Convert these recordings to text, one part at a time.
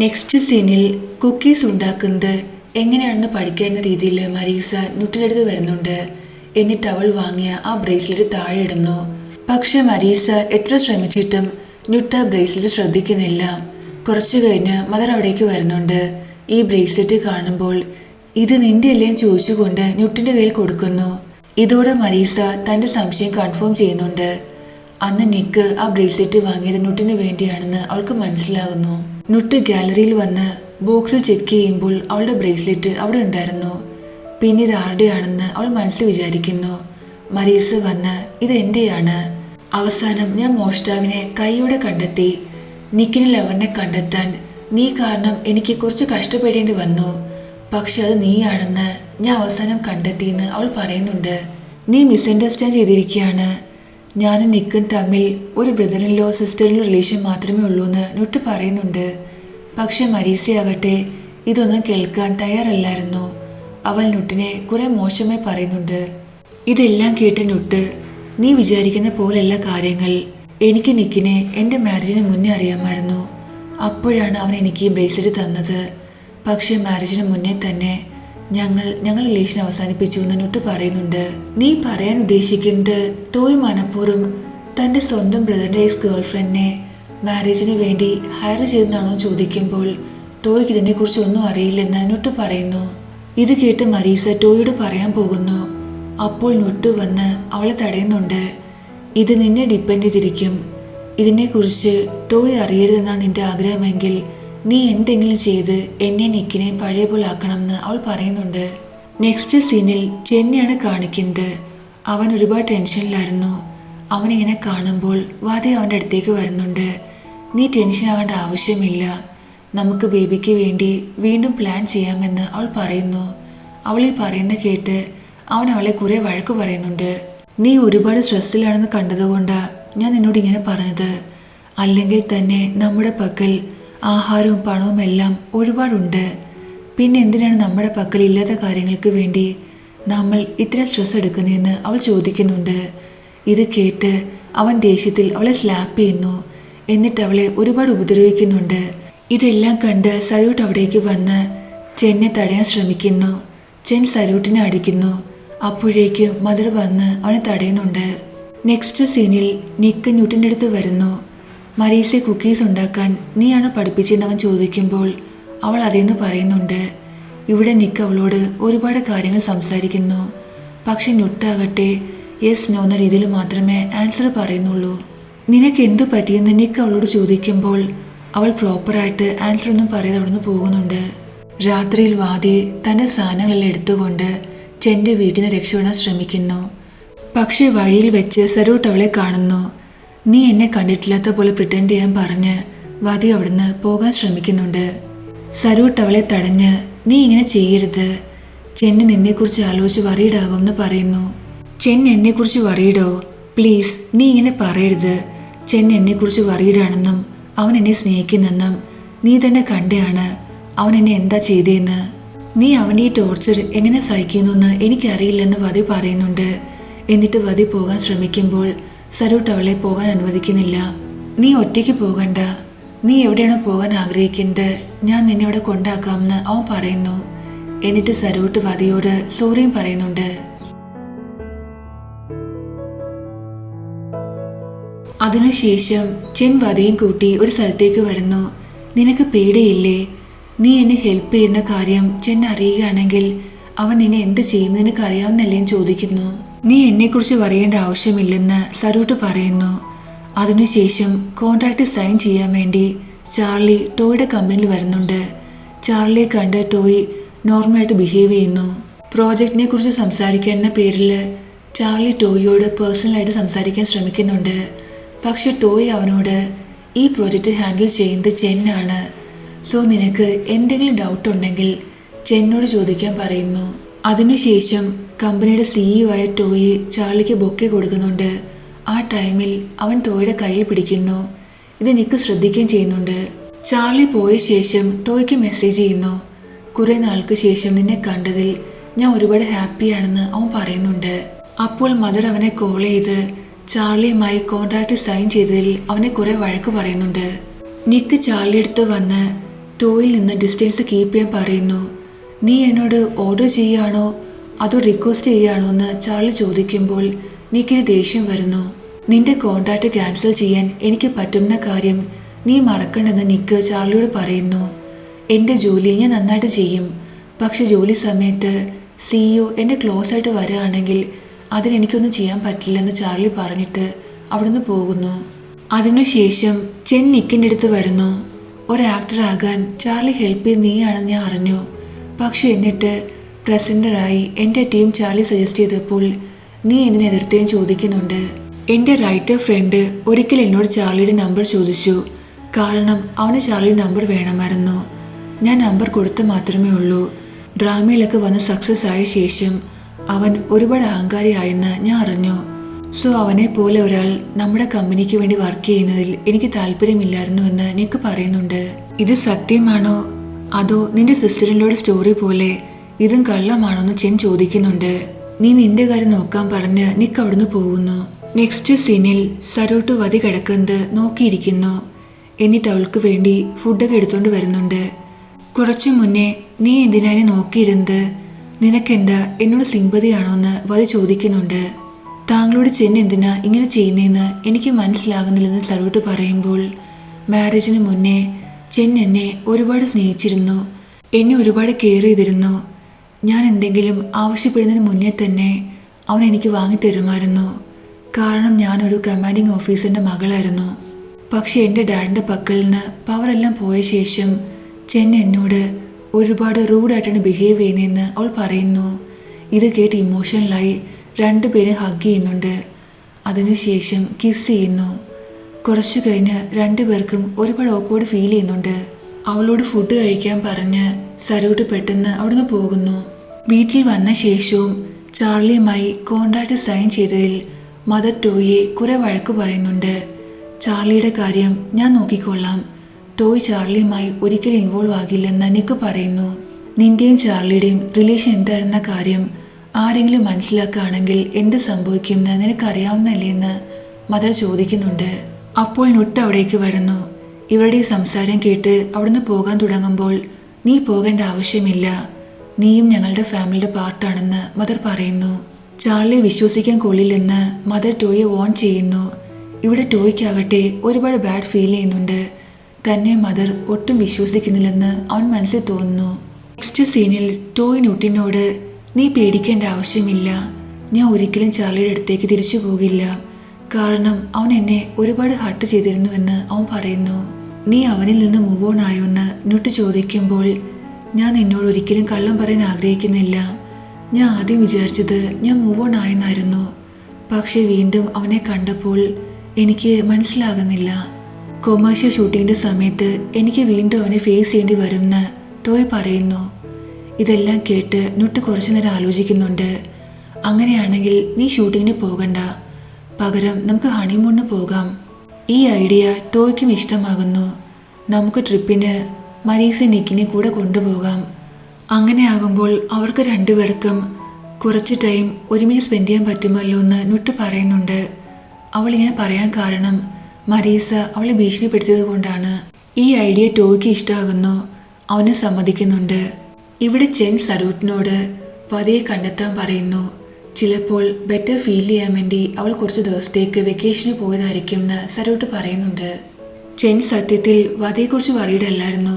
Next സീനിൽ cookies ഉണ്ടാക്കുന്നത് എങ്ങനെയാണെന്ന് പഠിക്കുന്ന രീതിയിൽ മരീസ നുട്ടിൻ്റെ അടുത്ത് വരുന്നുണ്ട്. എന്നിട്ട് അവൾ വാങ്ങിയ ആ ബ്രേസ്ലെറ്റ് താഴെ ഇടുന്നു. പക്ഷെ മരീസ എത്ര ശ്രമിച്ചിട്ടും നുട്ട ബ്രേസ്ലെറ്റ് ശ്രദ്ധിക്കുന്നില്ല. കുറച്ചു കഴിഞ്ഞ് മദർ അവിടേക്ക് വരുന്നുണ്ട്. ഈ ബ്രേസ്ലെറ്റ് കാണുമ്പോൾ ഇത് നിന്റെ അല്ലേ ചോദിച്ചുകൊണ്ട് നുട്ടിൻ്റെ കയ്യിൽ കൊടുക്കുന്നു. ഇതോടെ മരീസ തൻ്റെ സംശയം കൺഫേം ചെയ്യുന്നുണ്ട്. അന്ന് നിക്ക് ആ ബ്രേസ്ലെറ്റ് വാങ്ങിയത് നുട്ടിന് വേണ്ടിയാണെന്ന് അവൾക്ക് മനസ്സിലാകുന്നു. നുട്ട് ഗാലറിയിൽ വന്ന് ബോക്സിൽ ചെക്ക് ചെയ്യുമ്പോൾ അവളുടെ ബ്രേസ്ലെറ്റ് അവിടെ ഉണ്ടായിരുന്നു. പിന്നെ ഇത് ആരുടെയാണെന്ന് അവൾ മനസ്സിൽ വിചാരിക്കുന്നു. മരീസ വന്ന് ഇത് എൻ്റെയാണ്. അവസാനം ഞാൻ മോഷ്ടാവിനെ കൈയോടെ കണ്ടെത്തി. നിക്കിന് ലവറിനെ കണ്ടെത്താൻ നീ കാരണം എനിക്ക് കുറച്ച് കഷ്ടപ്പെടേണ്ടി വന്നു. പക്ഷെ അത് നീയാണെന്ന് ഞാൻ അവസാനം കണ്ടെത്തിയെന്ന് അവൾ പറയുന്നുണ്ട്. നീ മിസ്അണ്ടർസ്റ്റാൻഡ് ചെയ്തിരിക്കുകയാണ്. ഞാനും നിക്കും തമ്മിൽ ഒരു ബ്രദറിൻലോ സിസ്റ്ററിൻലോ റിലേഷൻ മാത്രമേ ഉള്ളൂ എന്ന് നുട്ട് പറയുന്നുണ്ട്. പക്ഷെ മരീസയാകട്ടെ ഇതൊന്നും കേൾക്കാൻ തയ്യാറല്ലായിരുന്നു. അവൾ നുട്ടിനെ കുറെ മോശമായി പറയുന്നുണ്ട്. ഇതെല്ലാം കേട്ട് നുട്ട്, നീ വിചാരിക്കുന്ന പോലെയല്ല കാര്യങ്ങൾ. എനിക്ക് നിക്കിനെ എൻ്റെ മാരേജിന് മുന്നേ അറിയാമായിരുന്നു. അപ്പോഴാണ് അവൻ എനിക്ക് ഈ ബ്രേസ്ലെറ്റ് തന്നത്. പക്ഷെ മാരേജിന് മുന്നേ തന്നെ ഞങ്ങൾ റിലേഷൻ അവസാനിപ്പിച്ചു എന്ന് നുട്ട് പറയുന്നുണ്ട്. നീ പറയാൻ ഉദ്ദേശിക്കുന്നത് ടോയ് മനഃപൂർവ്വം തൻ്റെ സ്വന്തം ബ്രദറിൻ്റെ എക്സ് ഗേൾഫ്രണ്ടിനെ മാരേജിന് വേണ്ടി ഹയർ ചെയ്തെന്നാണോ ചോദിക്കുമ്പോൾ ടോയ്ക്ക് ഇതിനെക്കുറിച്ച് ഒന്നും അറിയില്ലെന്ന് നുട്ട് പറയുന്നു. ഇത് കേട്ട് മരീസ ടോയോട് പറയാൻ പോകുന്നു. അപ്പോൾ നുട്ട് വന്ന് അവളെ തടയുന്നുണ്ട്. ഇത് നിന്നെ ഡിപ്പെൻഡ് ചെയ്തിരിക്കും. ഇതിനെക്കുറിച്ച് ടോയ് അറിയരുതെന്നാണ് നിന്റെ ആഗ്രഹമെങ്കിൽ നീ എന്തെങ്കിലും ചെയ്ത് എന്നെ നിക്കിനെ പഴയ പോലെ ആക്കണമെന്ന് അവൾ പറയുന്നുണ്ട്. നെക്സ്റ്റ് സീനിൽ ചെന്നിയാണ് കാണിക്കുന്നത്. അവൻ ഒരുപാട് ടെൻഷനിലായിരുന്നു. അവനിങ്ങനെ കാണുമ്പോൾ വാദി അവൻ്റെ അടുത്തേക്ക് വരുന്നുണ്ട്. നീ ടെൻഷൻ ആകേണ്ട ആവശ്യമില്ല, നമുക്ക് ബേബിക്ക് വേണ്ടി വീണ്ടും പ്ലാൻ ചെയ്യാമെന്ന് അവൾ പറയുന്നു. അവളീ പറയുന്ന കേട്ട് അവൻ അവളെ കുറെ വഴക്ക് പറയുന്നുണ്ട്. നീ ഒരുപാട് സ്ട്രെസ്സിലാണെന്ന് കണ്ടതുകൊണ്ടാണ് ഞാൻ നിന്നോട് ഇങ്ങനെ പറഞ്ഞത്. അല്ലെങ്കിൽ തന്നെ നമ്മുടെ പക്കൽ ആഹാരവും പണവും എല്ലാം ഒരുപാടുണ്ട്. പിന്നെ എന്തിനാണ് നമ്മുടെ പക്കൽ ഇല്ലാത്ത കാര്യങ്ങൾക്ക് വേണ്ടി നമ്മൾ ഇത്ര സ്ട്രെസ് എടുക്കുന്നതെന്ന് അവൾ ചോദിക്കുന്നുണ്ട്. ഇത് കേട്ട് അവൻ ദേഷ്യത്തിൽ അവളെ സ്ലാപ്പ് ചെയ്യുന്നു. എന്നിട്ട് അവളെ ഒരുപാട് ഉപദ്രവിക്കുന്നുണ്ട്. ഇതെല്ലാം കണ്ട് സല്യൂട്ട് അവിടേക്ക് വന്ന് ചെന്നെ തടയാൻ ശ്രമിക്കുന്നു. ചെൻ സല്യൂട്ടിനെ അടിക്കുന്നു. അപ്പോഴേക്കും മദർ വന്ന് അവനെ തടയുന്നുണ്ട്. നെക്സ്റ്റ് സീനിൽ നിക്ക് ന്യൂട്ടിൻ്റെ അടുത്ത് വരുന്നു. മരീസെ കുക്കീസ് ഉണ്ടാക്കാൻ നീയാണ് പഠിപ്പിച്ചെന്ന് അവൻ ചോദിക്കുമ്പോൾ അവൾ അതേന്ന് പറയുന്നുണ്ട്. ഇവിടെ നിക്ക് അവളോട് ഒരുപാട് കാര്യങ്ങൾ സംസാരിക്കുന്നു. പക്ഷെ ന്യൂട്ടാകട്ടെ യെസ് നോ എന്ന രീതിയിൽ മാത്രമേ ആൻസർ പറയുന്നുള്ളൂ. നിനക്ക് എന്തു പറ്റിയെന്ന് നിക്ക് അവളോട് ചോദിക്കുമ്പോൾ അവൾ പ്രോപ്പറായിട്ട് ആൻസർ ഒന്നും പറയാതെ അവിടെ നിന്ന് പോകുന്നുണ്ട്. രാത്രിയിൽ വാദി തൻ്റെ സാധനങ്ങളെല്ലാം എടുത്തുകൊണ്ട് ചെൻ്റെ വീട്ടിൽ നിന്ന് രക്ഷപ്പെടാൻ ശ്രമിക്കുന്നു. പക്ഷേ വഴിയിൽ വെച്ച് സരൂട്ട് അവളെ കാണുന്നു. നീ എന്നെ കണ്ടിട്ടില്ലാത്ത പോലെ പ്രിറ്റൻഡ് ചെയ്യാൻ പറഞ്ഞ് വാദി അവിടുന്ന് പോകാൻ ശ്രമിക്കുന്നുണ്ട്. സരൂട്ട് അവളെ തടഞ്ഞ് നീ ഇങ്ങനെ ചെയ്യരുത്, ചെന്ന് നിന്നെക്കുറിച്ച് ആലോചിച്ച് വറീഡാകുമെന്ന് പറയുന്നു. ചെൻ എന്നെക്കുറിച്ച് വറീഡോ? പ്ലീസ് നീ ഇങ്ങനെ പറയരുത്. ചെൻ എന്നെക്കുറിച്ച് വറീഡാണെന്നും അവൻ എന്നെ സ്നേഹിക്കുന്നെന്നും നീ തന്നെ കണ്ടെയാണ് അവൻ എന്നെ എന്താ ചെയ്തതെന്ന്. നീ അവൻ്റെ ഈ ടോർച്ചർ എങ്ങനെ സഹിക്കുന്നു എന്ന് എനിക്കറിയില്ലെന്ന് വധി പറയുന്നുണ്ട്. എന്നിട്ട് വധി പോകാൻ ശ്രമിക്കുമ്പോൾ സരൂട്ട് അവളെ പോകാൻ അനുവദിക്കുന്നില്ല. നീ ഒറ്റയ്ക്ക് പോകണ്ട, നീ എവിടെയാണോ പോകാൻ ആഗ്രഹിക്കുന്നത് ഞാൻ നിന്നെ ഇവിടെ കൊണ്ടാക്കാമെന്ന് അവൻ പറയുന്നു. എന്നിട്ട് സരൂട്ട് വധിയോട് സോറിയും പറയുന്നുണ്ട്. അതിനുശേഷം ചെൻ വധിയും കൂട്ടി ഒരു സ്ഥലത്തേക്ക് വരുന്നു. നിനക്ക് പേടിയില്ലേ? നീ എന്നെ ഹെൽപ്പ് ചെയ്യുന്ന കാര്യം ചെൻ അറിയുകയാണെങ്കിൽ അവൻ നിന്നെ എന്ത് ചെയ്യും നിനക്ക് അറിയാവുന്നല്ലേ ചോദിക്കുന്നു. നീ എന്നെക്കുറിച്ച് പറയേണ്ട ആവശ്യമില്ലെന്ന് സരൂട്ട് പറയുന്നു. അതിനുശേഷം കോൺട്രാക്ട് സൈൻ ചെയ്യാൻ വേണ്ടി ചാർലി ടോയുടെ കമ്പനിയിൽ വരുന്നുണ്ട്. ചാർലിയെ കണ്ട് ടോയ് നോർമലായിട്ട് ബിഹേവ് ചെയ്യുന്നു. പ്രോജക്റ്റിനെ കുറിച്ച് സംസാരിക്കാൻ എന്ന പേരിൽ ചാർലി ടോയിയോട് പേഴ്സണലായിട്ട് സംസാരിക്കാൻ ശ്രമിക്കുന്നുണ്ട്. പക്ഷെ ടോയ് അവനോട് ഈ പ്രോജക്റ്റ് ഹാൻഡിൽ ചെയ്യുന്നത് ചെന്നാണ്, സോ നിനക്ക് എന്തെങ്കിലും ഡൗട്ട് ഉണ്ടെങ്കിൽ ചെന്നോട് ചോദിക്കാൻ പറയുന്നു. അതിനുശേഷം കമ്പനിയുടെ CEO ആയ ടോയ് ചാർലിക്ക് ബൊക്കെ കൊടുക്കുന്നുണ്ട്. ആ ടൈമിൽ അവൻ ടോയുടെ കയ്യിൽ പിടിക്കുന്നു. ഇത് നിക്ക് ശ്രദ്ധിക്കുകയും ചെയ്യുന്നുണ്ട്. ചാർലി പോയ ശേഷം ടോയ്ക്ക് മെസ്സേജ് ചെയ്യുന്നു. കുറെ നാൾക്ക് ശേഷം നിന്നെ കണ്ടതിൽ ഞാൻ ഒരുപാട് ഹാപ്പിയാണെന്ന് അവൻ പറയുന്നുണ്ട്. അപ്പോൾ മദർ അവനെ കോൾ ചെയ്ത് ചാർലിയുമായി കോൺട്രാക്ട് സൈൻ ചെയ്തതിൽ അവനെ കുറെ വഴക്ക് പറയുന്നുണ്ട്. നിക്ക് ചാർലി അടുത്ത് വന്ന് ടോയിൽ നിന്ന് ഡിസ്റ്റൻസ് കീപ്പ് ചെയ്യാൻ പറയുന്നു. നീ എന്നോട് ഓർഡർ ചെയ്യുകയാണോ അതോ റിക്വസ്റ്റ് ചെയ്യുകയാണോ എന്ന് ചാർലി ചോദിക്കുമ്പോൾ നിക്കിന് ദേഷ്യം വരുന്നു. നിന്റെ കോൺട്രാക്റ്റ് ക്യാൻസൽ ചെയ്യാൻ എനിക്ക് പറ്റുന്ന കാര്യം നീ മറക്കണ്ടെന്ന് നിക്ക് ചാർലിയോട് പറയുന്നു. എൻ്റെ ജോലി ഞാൻ നന്നായിട്ട് ചെയ്യും, പക്ഷെ ജോലി സമയത്ത് CEO എൻ്റെ ക്ലോസ് ആയിട്ട് വരികയാണെങ്കിൽ അതിനെനിക്കൊന്നും ചെയ്യാൻ പറ്റില്ലെന്ന് ചാർലി പറഞ്ഞിട്ട് അവിടുന്ന് പോകുന്നു. അതിനുശേഷം ചെൻ നിക്കിൻ്റെ അടുത്ത് വരുന്നു. ഒരു ആക്ടറാകാൻ ചാർലി ഹെൽപ്പ് ചെയ്ത് നീയാണെന്ന് ഞാൻ അറിഞ്ഞു, പക്ഷെ എന്നിട്ട് പ്രസൻറ്ററായി എൻ്റെ ടീം ചാർലി സജസ്റ്റ് ചെയ്തപ്പോൾ നീ എന്തിനെ എതിർത്തേന്ന് ചോദിക്കുന്നുണ്ട്. എൻ്റെ റൈറ്റർ ഫ്രണ്ട് ഒരിക്കൽ എന്നോട് ചാർലിയുടെ നമ്പർ ചോദിച്ചു, കാരണം അവന് ചാർലിയുടെ നമ്പർ വേണമായിരുന്നു. ഞാൻ നമ്പർ കൊടുത്തു മാത്രമേ ഉള്ളൂ. ഡ്രാമയിലൊക്കെ വന്ന് സക്സസ് ആയ ശേഷം അവൻ ഒരുപാട് അഹങ്കാരിയായെന്ന് ഞാൻ അറിഞ്ഞു. സോ അവനെ പോലെ ഒരാൾ നമ്മുടെ കമ്പനിക്ക് വേണ്ടി വർക്ക് ചെയ്യുന്നതിൽ എനിക്ക് താല്പര്യമില്ലായിരുന്നു എന്ന് നിക്ക് പറയുന്നുണ്ട്. ഇത് സത്യമാണോ അതോ നിന്റെ സിസ്റ്ററിൻ്റെ സ്റ്റോറി പോലെ ഇതും കള്ളമാണോന്ന് ചെൻ ചോദിക്കുന്നുണ്ട്. നീ നിന്റെ കാര്യം നോക്കാൻ പറഞ്ഞ് നിക്ക് അവിടുന്ന് പോകുന്നു. നെക്സ്റ്റ് സീനിൽ സരോട്ട് വതി കിടക്കുന്നത് നോക്കിയിരിക്കുന്നു. എന്നിട്ട് അവൾക്ക് വേണ്ടി ഫുഡൊക്കെ എടുത്തോണ്ട് വരുന്നുണ്ട്. കുറച്ചു മുന്നേ നീ എന്തിനാണ് നോക്കിയിരുന്നത്, നിനക്കെന്താ എന്നോട് സിമ്പതിയാണോ എന്ന് വതി ചോദിക്കുന്നുണ്ട്. താങ്കളോട് ചെൻ എന്തിനാ ഇങ്ങനെ ചെയ്യുന്നതെന്ന് എനിക്ക് മനസ്സിലാകുന്നില്ലെന്ന് സരോട്ട് പറയുമ്പോൾ, മാരേജിന് മുന്നേ ചെൻ എന്നെ ഒരുപാട് സ്നേഹിച്ചിരുന്നു, എന്നെ ഒരുപാട് കെയർ ചെയ്തിരുന്നു. ഞാൻ എന്തെങ്കിലും ആവശ്യപ്പെടുന്നതിന് മുന്നേ തന്നെ അവൻ എനിക്ക് വാങ്ങിത്തരുമായിരുന്നു, കാരണം ഞാനൊരു കമാൻഡിങ് ഓഫീസറിൻ്റെ മകളായിരുന്നു. പക്ഷെ എൻ്റെ ഡാഡിൻ്റെ പക്കൽ നിന്ന് പവറെല്ലാം പോയ ശേഷം ചെൻ എന്നോട് ഒരുപാട് റൂഡായിട്ടാണ് ബിഹേവ് ചെയ്യുന്നതെന്ന് അവൾ പറയുന്നു. ഇത് കേട്ട് ഇമോഷണലായി രണ്ടുപേരും ഹഗ് ചെയ്യുന്നുണ്ട്. അതിനുശേഷം കിസ് ചെയ്യുന്നു. കുറച്ചു കഴിഞ്ഞ് രണ്ടുപേർക്കും ഒരുപാട് ഓക്വേർഡ് ഫീൽ ചെയ്യുന്നുണ്ട്. അവളോട് ഫുഡ് കഴിക്കാൻ പറഞ്ഞ് സരോട്ട് പെട്ടെന്ന് അവിടുന്ന് പോകുന്നു. വീട്ടിൽ വന്ന ശേഷവും ചാർലിയുമായി കോൺട്രാക്റ്റ് സൈൻ ചെയ്തതിൽ മദർ ടോയിയെ കുറെ വഴക്ക് പറയുന്നുണ്ട്. ചാർലിയുടെ കാര്യം ഞാൻ നോക്കിക്കൊള്ളാം, ടോയ് ചാർലിയുമായി ഒരിക്കലും ഇൻവോൾവ് ആകില്ലെന്ന് നിക്ക് പറയുന്നു. നിന്റെയും ചാർലിയുടെയും റിലേഷൻ എന്തായിരുന്ന കാര്യം ആരെങ്കിലും മനസ്സിലാക്കുകയാണെങ്കിൽ എന്ത് സംഭവിക്കുമെന്ന് നിനക്കറിയാവുന്നല്ലേ എന്ന് മദർ ചോദിക്കുന്നുണ്ട്. അപ്പോൾ നുട്ട് അവിടേക്ക് വരുന്നു. ഇവരുടെ സംസാരം കേട്ട് അവിടുന്ന് പോകാൻ തുടങ്ങുമ്പോൾ, നീ പോകേണ്ട ആവശ്യമില്ല, നീയും ഞങ്ങളുടെ ഫാമിലിയുടെ പാർട്ടാണെന്ന് മദർ പറയുന്നു. ചാർലിയെ വിശ്വസിക്കാൻ കൊള്ളില്ലെന്ന് മദർ ടോയെ വോൺ ചെയ്യുന്നു. ഇവിടെ ടോയ്ക്കാകട്ടെ ഒരുപാട് ബാഡ് ഫീൽ ചെയ്യുന്നുണ്ട്. തന്നെ മദർ ഒട്ടും വിശ്വസിക്കുന്നില്ലെന്ന് അവൻ മനസ്സിൽ തോന്നുന്നു. നെക്സ്റ്റ് സീനിൽ ടോയ് നുട്ടിനോട്, നീ പേടിക്കേണ്ട ആവശ്യമില്ല, ഞാൻ ഒരിക്കലും ചാർലിയുടെ അടുത്തേക്ക് തിരിച്ചു പോകില്ല, കാരണം അവൻ എന്നെ ഒരുപാട് ഹർട്ട് ചെയ്തിരുന്നുവെന്ന് അവൻ പറയുന്നു. നീ അവനിൽ നിന്ന് മൂവ് ഓൺ ആയോന്ന് നുട്ട് ചോദിക്കുമ്പോൾ, ഞാൻ നിന്നോട് ഒരിക്കലും കള്ളം പറയാൻ ആഗ്രഹിക്കുന്നില്ല. ഞാൻ ആദ്യം വിചാരിച്ചത് ഞാൻ മൂവ് ഓൺ ആയെന്നായിരുന്നു, പക്ഷെ വീണ്ടും അവനെ കണ്ടപ്പോൾ എനിക്ക് മനസ്സിലാകുന്നില്ല. കൊമേഴ്ഷ്യൽ ഷൂട്ടിങ്ങിൻ്റെ സമയത്ത് എനിക്ക് വീണ്ടും അവനെ ഫേസ് ചെയ്യേണ്ടി വരുമെന്ന് ടോയ് പറയുന്നു. ഇതെല്ലാം കേട്ട് നുട്ട് കുറച്ചു നേരം ആലോചിക്കുന്നുണ്ട്. അങ്ങനെയാണെങ്കിൽ നീ ഷൂട്ടിങ്ങിന് പോകണ്ട, പകരം നമുക്ക് ഹണിമൂണിന് പോകാം. ഈ ഐഡിയ ടോയ്ക്കും ഇഷ്ടമാകുന്നു. നമുക്ക് ട്രിപ്പിന് മരീസ നിക്കിനെ കൂടെ കൊണ്ടുപോകാം. അങ്ങനെ ആകുമ്പോൾ അവർക്ക് രണ്ടുപേർക്കും കുറച്ച് ടൈം ഒരുമിച്ച് സ്പെൻഡ് ചെയ്യാൻ പറ്റുമല്ലോ എന്ന് നുട്ട് പറയുന്നുണ്ട്. അവളിങ്ങനെ പറയാൻ കാരണം മരീസ അവളെ ഭീഷണിപ്പെടുത്തിയത് കൊണ്ടാണ്. ഈ ഐഡിയ ടോയ്ക്ക് ഇഷ്ടമാകുന്നു. അവനെ സമ്മതിക്കുന്നുണ്ട്. ഇവിടെ ചെൻ സരൂട്ടിനോട് വതിയെ കണ്ടെത്താൻ പറയുന്നു. ചിലപ്പോൾ ബെറ്റർ ഫീൽ ചെയ്യാൻ വേണ്ടി അവൾ കുറച്ച് ദിവസത്തേക്ക് വെക്കേഷന് പോയതായിരിക്കും എന്ന് സരൂട്ട് പറയുന്നുണ്ട്. ചെൻ സത്യത്തിൽ വതിയെക്കുറിച്ച് വറീഡല്ലായിരുന്നു.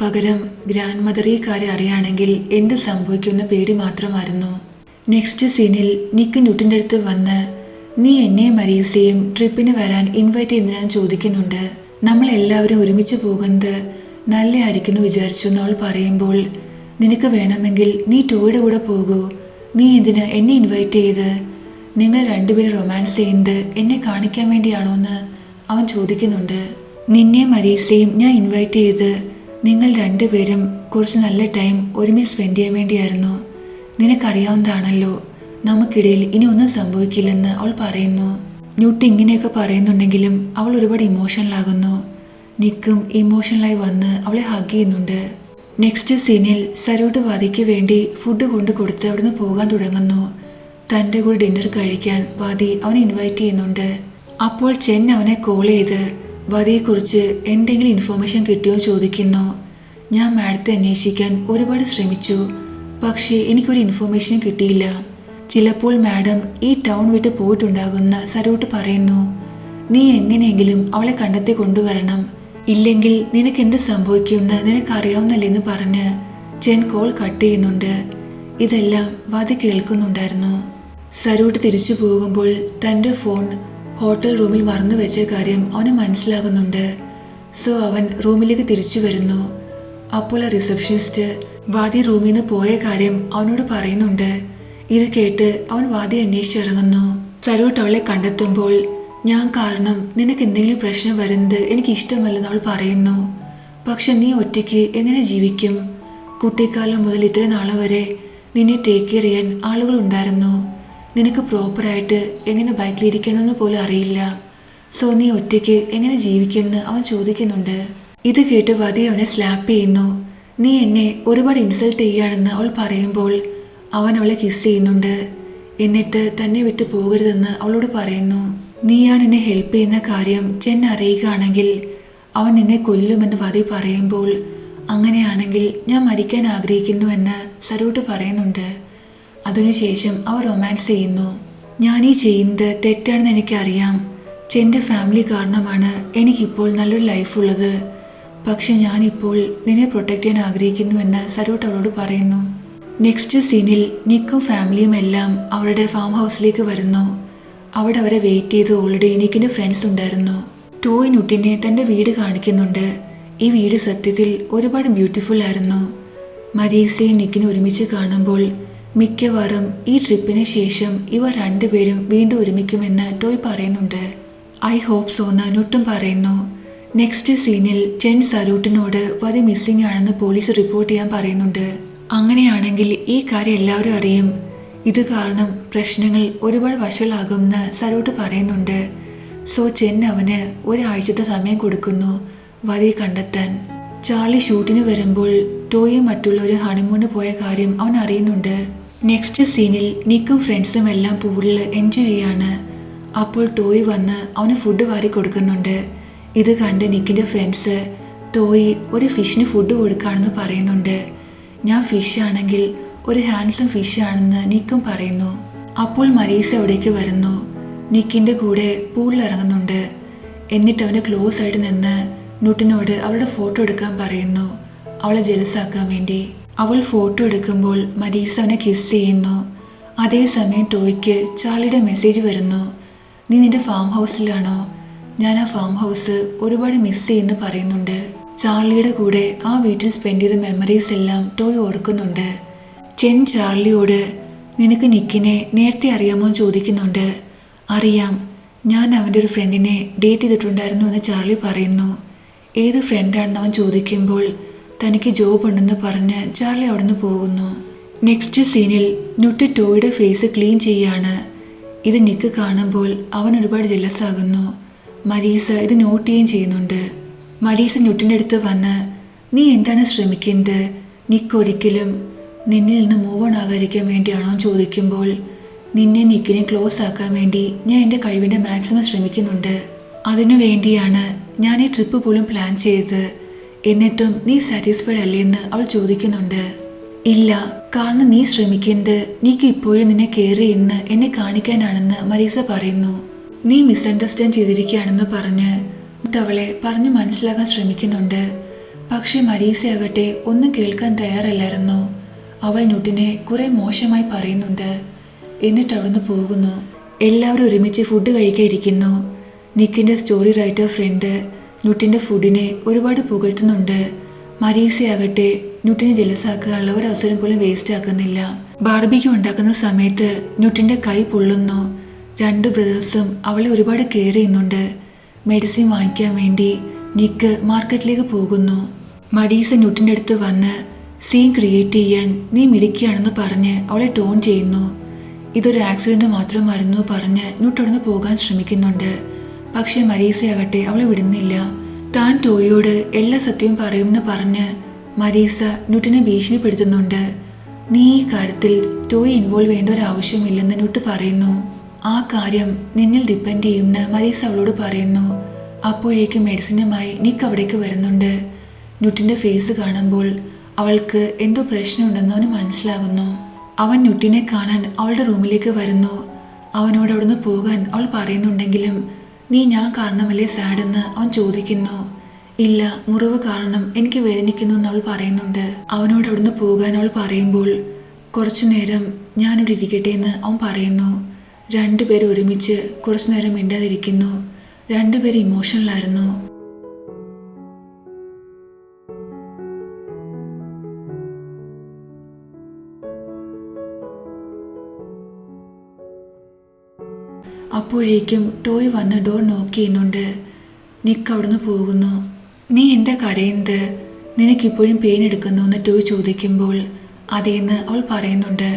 പകരം ഗ്രാൻഡ് മദർ ഈ കാര്യം അറിയുകയാണെങ്കിൽ എന്ത് സംഭവിക്കുമെന്ന പേടി മാത്രമായിരുന്നു. നെക്സ്റ്റ് സീനിൽ നിക്ക് നുട്ടിൻ്റെ അടുത്ത് വന്ന്, നീ എന്നെയും മരീസയും ട്രിപ്പിന് വരാൻ ഇൻവൈറ്റ് ചെയ്യുന്നതിനാണ് ചോദിക്കുന്നുണ്ട്. നമ്മളെല്ലാവരും ഒരുമിച്ച് പോകുന്നത് നല്ലതായിരിക്കുമെന്ന് വിചാരിച്ചു എന്ന് അവൾ പറയുമ്പോൾ, നിനക്ക് വേണമെങ്കിൽ നീ ടോയുടെ കൂടെ പോകൂ, നീ എന്തിനാ എന്നെ ഇൻവൈറ്റ് ചെയ്ത്, നിങ്ങൾ രണ്ടുപേരും റൊമാൻസ് ചെയ്യുന്നത് എന്നെ കാണിക്കാൻ വേണ്ടിയാണോ എന്ന് അവൻ ചോദിക്കുന്നുണ്ട്. നിന്നെ മരീസയും ഞാൻ ഇൻവൈറ്റ് ചെയ്ത് നിങ്ങൾ രണ്ടുപേരും കുറച്ച് നല്ല ടൈം ഒരുമിച്ച് സ്പെൻഡ് ചെയ്യാൻ വേണ്ടിയായിരുന്നു. നിനക്കറിയാവുന്നതാണല്ലോ നമുക്കിടയിൽ ഇനി ഒന്നും സംഭവിക്കില്ലെന്ന് അവൾ പറയുന്നു. ന്യൂട്ട് ഇങ്ങനെയൊക്കെ പറയുന്നുണ്ടെങ്കിലും അവൾ ഒരുപാട് ഇമോഷണലാകുന്നു. നിക്കും ഇമോഷണലായി വന്ന് അവളെ ഹഗ് ചെയ്യുന്നുണ്ട്. നെക്സ്റ്റ് സീനിൽ സരൂട്ട് വാദിക്ക് വേണ്ടി ഫുഡ് കൊണ്ട് കൊടുത്ത് അവിടുന്ന് പോകാൻ തുടങ്ങുന്നു. തൻ്റെ കൂടെ ഡിന്നർ കഴിക്കാൻ വാദി അവനെ ഇൻവൈറ്റ് ചെയ്യുന്നുണ്ട്. അപ്പോൾ ചെൻ അവനെ കോൾ ചെയ്ത് വതിയെക്കുറിച്ച് എന്തെങ്കിലും ഇൻഫോർമേഷൻ കിട്ടിയോ ചോദിക്കുന്നു. ഞാൻ മാഡത്തെ അന്വേഷിക്കാൻ ഒരുപാട് ശ്രമിച്ചു, പക്ഷേ എനിക്കൊരു ഇൻഫോർമേഷനും കിട്ടിയില്ല. ചിലപ്പോൾ മാഡം ഈ ടൗൺ വിട്ട് പോയിട്ടുണ്ടാകുന്ന സരൂട്ട് പറയുന്നു. നീ എങ്ങനെയെങ്കിലും അവളെ കണ്ടെത്തി കൊണ്ടുവരണം, ഇല്ലെങ്കിൽ നിനക്ക് എന്ത് സംഭവിക്കുമെന്ന് നിനക്കറിയാവുന്നല്ലെന്ന് പറഞ്ഞ് ചെൻ കോൾ കട്ട് ചെയ്യുന്നുണ്ട്. ഇതെല്ലാം വാദി കേൾക്കുന്നുണ്ടായിരുന്നു. സരൂട്ട് തിരിച്ചു പോകുമ്പോൾ തൻ്റെ ഫോൺ ഹോട്ടൽ റൂമിൽ മറന്നു വെച്ച കാര്യം അവന് മനസ്സിലാകുന്നുണ്ട്. സോ അവൻ റൂമിലേക്ക് തിരിച്ചു വരുന്നു. അപ്പോൾ ആ റിസപ്ഷനിസ്റ്റ് വാദി റൂമിൽ നിന്ന് പോയ കാര്യം അവനോട് പറയുന്നുണ്ട്. ഇത് കേട്ട് അവൻ വാദി അന്വേഷിച്ചിറങ്ങുന്നു. സരൂട്ട് അവളെ കണ്ടെത്തുമ്പോൾ ഞാൻ കാരണം നിനക്ക് എന്തെങ്കിലും പ്രശ്നം വരുന്നത് എനിക്ക് ഇഷ്ടമല്ലെന്ന് അവൾ പറയുന്നു. പക്ഷെ നീ ഒറ്റയ്ക്ക് എങ്ങനെ ജീവിക്കും? കുട്ടിക്കാലം മുതൽ ഇത്ര നാളെ വരെ നിന്നെ ടേക്ക് കെയർ ചെയ്യാൻ ആളുകൾ ഉണ്ടായിരുന്നു. നിനക്ക് പ്രോപ്പറായിട്ട് എങ്ങനെ ബൈക്കിലിരിക്കണമെന്ന് പോലും അറിയില്ല. സോ നീ ഒറ്റയ്ക്ക് എങ്ങനെ ജീവിക്കുമെന്ന് അവൻ ചോദിക്കുന്നുണ്ട്. ഇത് കേട്ട് വതി അവനെ സ്ലാപ്പ് ചെയ്യുന്നു. നീ എന്നെ ഒരുപാട് ഇൻസൾട്ട് ചെയ്യുകയാണെന്ന് അവൾ പറയുമ്പോൾ അവൻ അവളെ കിസ് ചെയ്യുന്നുണ്ട്. എന്നിട്ട് തന്നെ വിട്ടു പോകരുതെന്ന് അവളോട് പറയുന്നു. നീയാണ് എന്നെ ഹെൽപ്പ് ചെയ്യുന്ന കാര്യം ചെൻ അറിയുകയാണെങ്കിൽ അവൻ നിന്നെ കൊല്ലുമെന്ന് വതി പറയുമ്പോൾ അങ്ങനെയാണെങ്കിൽ ഞാൻ മരിക്കാൻ ആഗ്രഹിക്കുന്നുവെന്ന് സരൂട്ട് പറയുന്നുണ്ട്. അതിനുശേഷം അവർ റൊമാൻസ് ചെയ്യുന്നു. ഞാൻ ഈ ചെയ്യുന്നത് തെറ്റാണെന്ന് എനിക്കറിയാം. ചെൻ്റെ ഫാമിലി കാരണമാണ് എനിക്കിപ്പോൾ നല്ലൊരു ലൈഫുള്ളത്. പക്ഷെ ഞാനിപ്പോൾ നിന്നെ പ്രൊട്ടക്റ്റ് ചെയ്യാൻ ആഗ്രഹിക്കുന്നുവെന്ന് സരൂട്ട് അവളോട് പറയുന്നു. നെക്സ്റ്റ് സീനിൽ നിക്കും ഫാമിലിയും എല്ലാം അവരുടെ ഫാം ഹൗസിലേക്ക് വരുന്നു. അവിടെ അവരെ വെയിറ്റ് ചെയ്ത് ഓൾറെഡി നിക്കിൻ്റെ ഫ്രണ്ട്സ് ഉണ്ടായിരുന്നു. ടോയ് നുട്ടിനെ തൻ്റെ വീട് കാണിക്കുന്നുണ്ട്. ഈ വീട് സത്യത്തിൽ ഒരുപാട് ബ്യൂട്ടിഫുൾ ആയിരുന്നു. മരീസയും നിക്കിനെ ഒരുമിച്ച് കാണുമ്പോൾ മിക്കവാറും ഈ ട്രിപ്പിന് ശേഷം ഇവർ രണ്ടുപേരും വീണ്ടും ഒരുമിക്കുമെന്ന് ടോയ് പറയുന്നുണ്ട്. ഐ ഹോപ്പ് സോന്ന് നുട്ടും പറയുന്നു. നെക്സ്റ്റ് സീനിൽ ചെൻ സരൂട്ടിനോട് വതി മിസ്സിംഗ് ആണെന്ന് പോലീസ് റിപ്പോർട്ട് ചെയ്യാൻ പറയുന്നുണ്ട്. അങ്ങനെയാണെങ്കിൽ ഈ കാര്യം എല്ലാവരും അറിയും. ഇത് കാരണം പ്രശ്നങ്ങൾ ഒരുപാട് വഷളാകുമെന്ന് സരൂട്ട് പറയുന്നുണ്ട്. സോ ചെൻ അവന് ഒരാഴ്ചത്തെ സമയം കൊടുക്കുന്നു വതിയെ കണ്ടെത്താൻ. ചാർലി ഷൂട്ടിന് വരുമ്പോൾ ടോയും മറ്റുള്ളവർ ഹണിമൂണ് പോയ കാര്യം അവൻ അറിയുന്നുണ്ട്. നെക്സ്റ്റ് സീനിൽ നിക്കും ഫ്രണ്ട്സും എല്ലാം പൂളിൽ എൻജോയ് ചെയ്യാണ്. അപ്പോൾ ടോയ് വന്ന് അവന് ഫുഡ് വാരി കൊടുക്കുന്നുണ്ട്. ഇത് കണ്ട് നിക്കിൻ്റെ ഫ്രണ്ട്സ് ടോയ് ഒരു ഫിഷിന് ഫുഡ് കൊടുക്കുകയാണെന്ന് പറയുന്നുണ്ട്. ഞാൻ ഫിഷ് ആണെങ്കിൽ ഒരു ഹാൻഡ്സം ഫിഷ് ആണെന്ന് നിക്കും പറയുന്നു. അപ്പോൾ മരീസ അവിടേക്ക് വരുന്നു. നിക്കിൻ്റെ കൂടെ പൂളിൽ ഇറങ്ങുന്നുണ്ട്. എന്നിട്ട് അവൻ്റെ ക്ലോസ് ആയിട്ട് നിന്ന് നുട്ടിനോട് അവളുടെ ഫോട്ടോ എടുക്കാൻ പറയുന്നു, അവളെ ജലസാക്കാൻ വേണ്ടി. അവൾ ഫോട്ടോ എടുക്കുമ്പോൾ മരീസ അവനെ കിസ് ചെയ്യുന്നു. അതേസമയം ടോയ്ക്ക് ചാർലിയുടെ മെസ്സേജ് വരുന്നു. നീ നിന്റെ ഫാം ഹൗസിലാണോ? ഞാൻ ആ ഫാം ഹൗസ് ഒരുപാട് മിസ് ചെയ്യുന്നു പറയുന്നുണ്ട്. ചാർലിയുടെ കൂടെ ആ വീട്ടിൽ സ്പെൻഡ് ചെയ്ത മെമ്മറീസ് എല്ലാം ടോയ് ഓർക്കുന്നുണ്ട്. ചെൻ ചാർലിയോട് നിനക്ക് നിക്കിനെ നേരത്തെ അറിയാമോ എന്ന് ചോദിക്കുന്നുണ്ട്. അറിയാം, ഞാൻ അവൻ്റെ ഒരു ഫ്രണ്ടിനെ ഡേറ്റ് ചെയ്തിട്ടുണ്ടായിരുന്നു എന്ന് ചാർലി പറയുന്നു. ഏത് ഫ്രണ്ടാണെന്ന് അവൻ ചോദിക്കുമ്പോൾ തനിക്ക് ജോബ് ഉണ്ടെന്ന് പറഞ്ഞ് ചാർലി അവിടെ നിന്ന് പോകുന്നു. നെക്സ്റ്റ് സീനിൽ നുട്ട് ടോയുടെ ഫേസ് ക്ലീൻ ചെയ്യാണ്. ഇത് നിക്ക് കാണുമ്പോൾ അവൻ ഒരുപാട് ജെലസാകുന്നു. മരീസ ഇത് നോട്ട് ചെയ്യുകയും ചെയ്യുന്നുണ്ട്. മരീസ നുട്ടിൻ്റെ അടുത്ത് വന്ന് നീ എന്താണ് ശ്രമിക്കുന്നത്? നിക്ക് ഒരിക്കലും നിന്നിൽ നിന്ന് മൂവ് ഓൺ ആകാതിരിക്കാൻ വേണ്ടിയാണോ ചോദിക്കുമ്പോൾ നിന്നെ നിക്കിനെ ക്ലോസ് ആക്കാൻ വേണ്ടി ഞാൻ എൻ്റെ കഴിവിൻ്റെ മാക്സിമം ശ്രമിക്കുന്നുണ്ട്. അതിനു വേണ്ടിയാണ് ഞാൻ ഈ ട്രിപ്പ് പോലും പ്ലാൻ ചെയ്തത്. എന്നിട്ടും നീ സാറ്റിസ്ഫൈഡ് അല്ലേ എന്ന് അവൾ ചോദിക്കുന്നുണ്ട്. ഇല്ല, കാരണം നീ ശ്രമിക്കുന്നത് നീക്ക് ഇപ്പോഴും നിന്നെ കെയർ ചെയ്യുന്ന എന്നെ കാണിക്കാനാണെന്ന് മരീസ പറയുന്നു. നീ മിസ്അണ്ടർസ്റ്റാൻഡ് ചെയ്തിരിക്കുകയാണെന്ന് പറഞ്ഞ് അവളെ പറഞ്ഞു മനസ്സിലാക്കാൻ ശ്രമിക്കുന്നുണ്ട്. പക്ഷെ മരീസയാകട്ടെ ഒന്നും കേൾക്കാൻ തയ്യാറല്ലായിരുന്നു. അവൾ നുട്ടിനെ കുറെ മോശമായി പറയുന്നുണ്ട്. എന്നിട്ട് അവിടുന്ന് പോകുന്നു. എല്ലാവരും ഒരുമിച്ച് ഫുഡ് കഴിക്കാതിരിക്കുന്നു. നിക്കിൻ്റെ സ്റ്റോറി റൈറ്റർ ഫ്രണ്ട് നുട്ടിൻ്റെ ഫുഡിനെ ഒരുപാട് പുകഴ്ത്തുന്നുണ്ട്. മരീസയാകട്ടെ നുട്ടിനെ ജലസാക്കാനുള്ള ഒരു അവസരം പോലും വേസ്റ്റ് ആക്കുന്നില്ല. ബാർബിക്യൂ ഉണ്ടാക്കുന്ന സമയത്ത് നുട്ടിൻ്റെ കൈ പൊള്ളുന്നു. 2 ബ്രദേഴ്സും അവളെ ഒരുപാട് കെയർ ചെയ്യുന്നുണ്ട്. മെഡിസിൻ വാങ്ങിക്കാൻ വേണ്ടി നിക്ക് മാർക്കറ്റിലേക്ക് പോകുന്നു. മരീസ നുട്ടിൻ്റെ അടുത്ത് വന്ന് സീൻ ക്രിയേറ്റ് ചെയ്യാൻ നീ മിടിക്കുകയാണെന്ന് പറഞ്ഞ് അവളെ ടോൺ ചെയ്യുന്നു. ഇതൊരു ആക്സിഡന്റ് മാത്രമായിരുന്നു പറഞ്ഞ് നുട്ടൊടന്ന് പോകാൻ ശ്രമിക്കുന്നുണ്ട്. പക്ഷെ മരീസയാകട്ടെ അവളെ വിടുന്നില്ല. താൻ ടോയോട് എല്ലാ സത്യവും പറയുമെന്ന് പറഞ്ഞ് മരീസ നുട്ടിനെ ഭീഷണിപ്പെടുത്തുന്നുണ്ട്. നീ ഈ കാര്യത്തിൽ ടോയ് ഇൻവോൾവ് ചെയ്യേണ്ട ഒരു ആവശ്യമില്ലെന്ന് നുട്ട് പറയുന്നു. ആ കാര്യം നിന്നിൽ ഡിപ്പെൻഡ് ചെയ്യുമെന്ന് മരീസ അവളോട് പറയുന്നു. അപ്പോഴേക്കും മെഡിസിനുമായി നിക്ക് അവിടേക്ക് വരുന്നുണ്ട്. ന്യൂട്ടിൻ്റെ ഫേസ് കാണുമ്പോൾ അവൾക്ക് എന്തോ പ്രശ്നമുണ്ടെന്ന് അവന് മനസ്സിലാകുന്നു. അവൻ ന്യൂട്ടിനെ കാണാൻ അവളുടെ റൂമിലേക്ക് വരുന്നു. അവനോട് അവിടുന്ന് പോകാൻ അവൾ പറയുന്നുണ്ടെങ്കിലും നീ ഞാൻ കാരണമല്ലേ സാഡെന്ന് അവൻ ചോദിക്കുന്നു. ഇല്ല, മുറിവ് കാരണം എനിക്ക് വേദനിക്കുന്നു എന്ന് അവൾ പറയുന്നുണ്ട്. അവനോട് അവിടുന്ന് പോകാൻ അവൾ പറയുമ്പോൾ കുറച്ചു നേരം ഞാനിവിടെ ഇരിക്കട്ടെ എന്ന് അവൻ പറയുന്നു. രണ്ടുപേരും ഒരുമിച്ച് കുറച്ചു നേരം മിണ്ടാതിരിക്കുന്നു. രണ്ടുപേരും ഇമോഷണലായിരുന്നു. അപ്പോഴേക്കും ടോയ് വന്ന് ഡോർ നോക്ക് ചെയ്യുന്നുണ്ട്. നിക്ക് അവിടുന്ന് പോകുന്നു. നീ എന്താ കരയുന്നത്? നിനക്കിപ്പോഴും പെയിൻ എടുക്കുന്നു എന്ന് ടോയ് ചോദിക്കുമ്പോൾ അതേന്ന് അവൾ പറയുന്നുണ്ട്.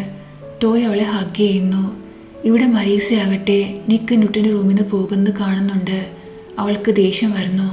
ടോയ് അവളെ ഹഗ് ചെയ്യുന്നു. ഇവിടെ മരീസയാകട്ടെ നിക്ക് ന്യൂട്ടിൻ്റെ റൂമിൽ നിന്ന് പോകുന്നത് കാണുന്നുണ്ട്. അവൾക്ക് ദേഷ്യം വരുന്നു.